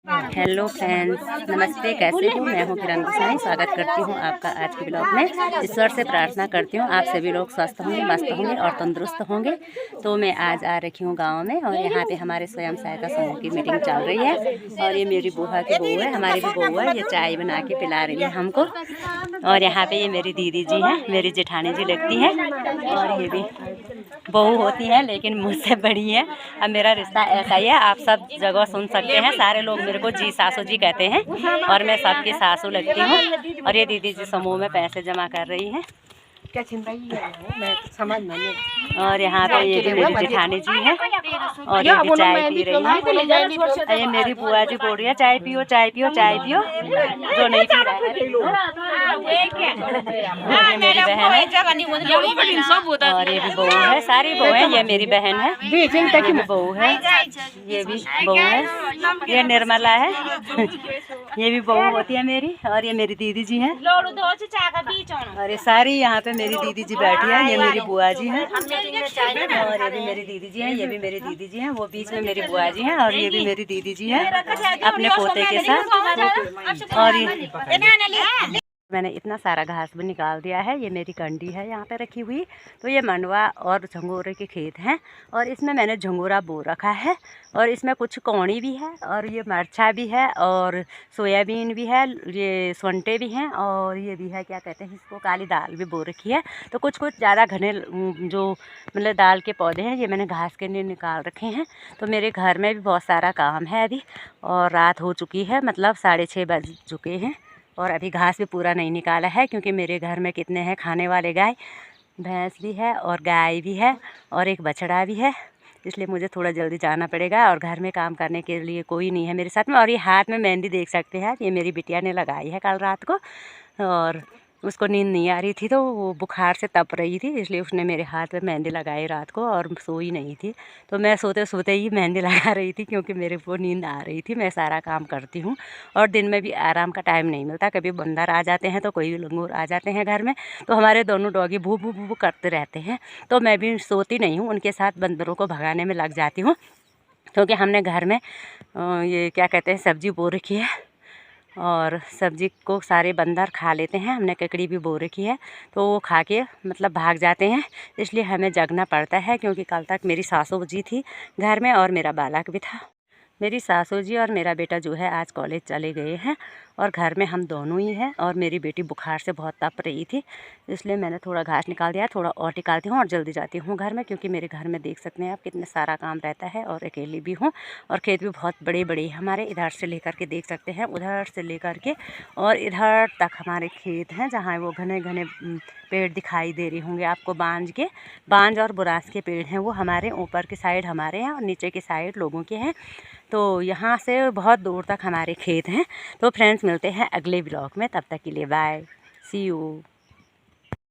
Hello friends, नमस्ते। कैसे हो? मैं हूँ किरण गोसाई। स्वागत करती हूँ आपका आज के ब्लॉग में। ईश्वर से प्रार्थना करती हूँ आप सभी लोग स्वस्थ होंगे, मस्त होंगे और तंदुरुस्त होंगे। तो मैं आज आ रखी हूँ गांव में और यहाँ पे हमारे स्वयं सहायता समूह की मीटिंग चल रही है। और ये मेरी बुआ की बहू है, हमारी भी बहू है। ये चाय बना के पिला रही है हमको। और यहाँ पे ये मेरी दीदी जी हैं, मेरी जेठानी जी लगती हैं। और ये भी बहू होती है लेकिन मुझसे बड़ी है। अब मेरा रिश्ता ऐसा ही है, आप सब जगह सुन सकते हैं। सारे लोग मेरे को जी सासू जी कहते हैं और मैं सबकी सासू लगती हूँ। और ये दीदी जी समूह में पैसे जमा कर रही हैं। क्या चिंता ही है, मैं समझ नहीं। और यहाँ पे ये भी मेरी जेठानी जी है और ये भी चाय पी रही है। ये मेरी बुआ जी बोल रही है चाय पियो चाय पियो चाय पियो, जो नहीं पी रहा है। मेरी बहन है और ये भी बहू है, सारी बहू है। ये मेरी बहन है, ये भी बहू है, ये भी बहू है, ये निर्मला है, ये भी बहू होती है मेरी। और ये मेरी दीदी जी हैं और ये सारी यहाँ पे मेरी दीदी जी बैठी है। ये मेरी बुआ जी हैं और ये भी मेरी दीदी जी हैं, ये भी मेरी दीदी जी हैं। वो बीच में मेरी बुआ जी हैं और ये भी मेरी दीदी जी हैं अपने पोते के साथ। और मैंने इतना सारा घास भी निकाल दिया है। ये मेरी कंडी है यहाँ पे रखी हुई। तो ये मंडवा और झंगोरे के खेत हैं और इसमें मैंने झंगोरा बो रखा है। और इसमें कुछ कौड़ी भी है और ये मरचा भी है और सोयाबीन भी है, ये स्वंटे भी हैं और ये भी है, क्या कहते हैं इसको, काली दाल भी बो रखी है। तो कुछ ज़्यादा घने जो मतलब दाल के पौधे हैं ये मैंने घास के लिए निकाल रखे हैं। तो मेरे घर में भी बहुत सारा काम है अभी और रात हो चुकी है, मतलब 6:30 बज चुके हैं। और अभी घास भी पूरा नहीं निकाला है क्योंकि मेरे घर में कितने हैं खाने वाले, गाय भैंस भी है और गाय भी है और एक बछड़ा भी है। इसलिए मुझे थोड़ा जल्दी जाना पड़ेगा और घर में काम करने के लिए कोई नहीं है मेरे साथ में। और ये हाथ में मेहंदी देख सकते हैं, ये मेरी बिटिया ने लगाई है कल रात को। और उसको नींद नहीं आ रही थी तो वो बुखार से तप रही थी, इसलिए उसने मेरे हाथ में मेहंदी लगाई रात को और सोई नहीं थी। तो मैं सोते सोते ही मेहंदी लगा रही थी क्योंकि मेरे को नींद आ रही थी। मैं सारा काम करती हूँ और दिन में भी आराम का टाइम नहीं मिलता। कभी बंदर आ जाते हैं तो कोई भी लंगूर आ जाते हैं घर में, तो हमारे दोनों डॉगी भू भू भू करते रहते हैं। तो मैं भी सोती नहीं हूँ, उनके साथ बंदरों को भगाने में लग जाती हूँ। क्योंकि हमने घर में ये क्या कहते हैं सब्जी बो रखी है और सब्जी को सारे बंदर खा लेते हैं। हमने ककड़ी भी बो रखी है तो वो खा के मतलब भाग जाते हैं, इसलिए हमें जगना पड़ता है। क्योंकि कल तक मेरी सासू जी थी घर में और मेरा बालक भी था। मेरी सासू जी और मेरा बेटा जो है आज कॉलेज चले गए हैं और घर में हम दोनों ही हैं। और मेरी बेटी बुखार से बहुत तप रही थी, इसलिए मैंने थोड़ा घास निकाल दिया, थोड़ा और निकालती हूँ और जल्दी जाती हूँ घर में। क्योंकि मेरे घर में देख सकते हैं आप कितने सारा काम रहता है और अकेली भी हूँ। और खेत भी बहुत बड़े बड़े हमारे, इधर से लेकर के देख सकते हैं, उधर से लेकर के और इधर तक हमारे खेत हैं जहाँ वो घने घने पेड़ दिखाई दे रहे होंगे आपको। बांज और बुरांस के पेड़ हैं, वो हमारे ऊपर की साइड हमारे हैं और नीचे की साइड लोगों के हैं। तो यहाँ से बहुत दूर तक हमारे खेत हैं। तो फ्रेंड्स मिलते हैं अगले ब्लॉग में, तब तक के लिए बाय, सी यू।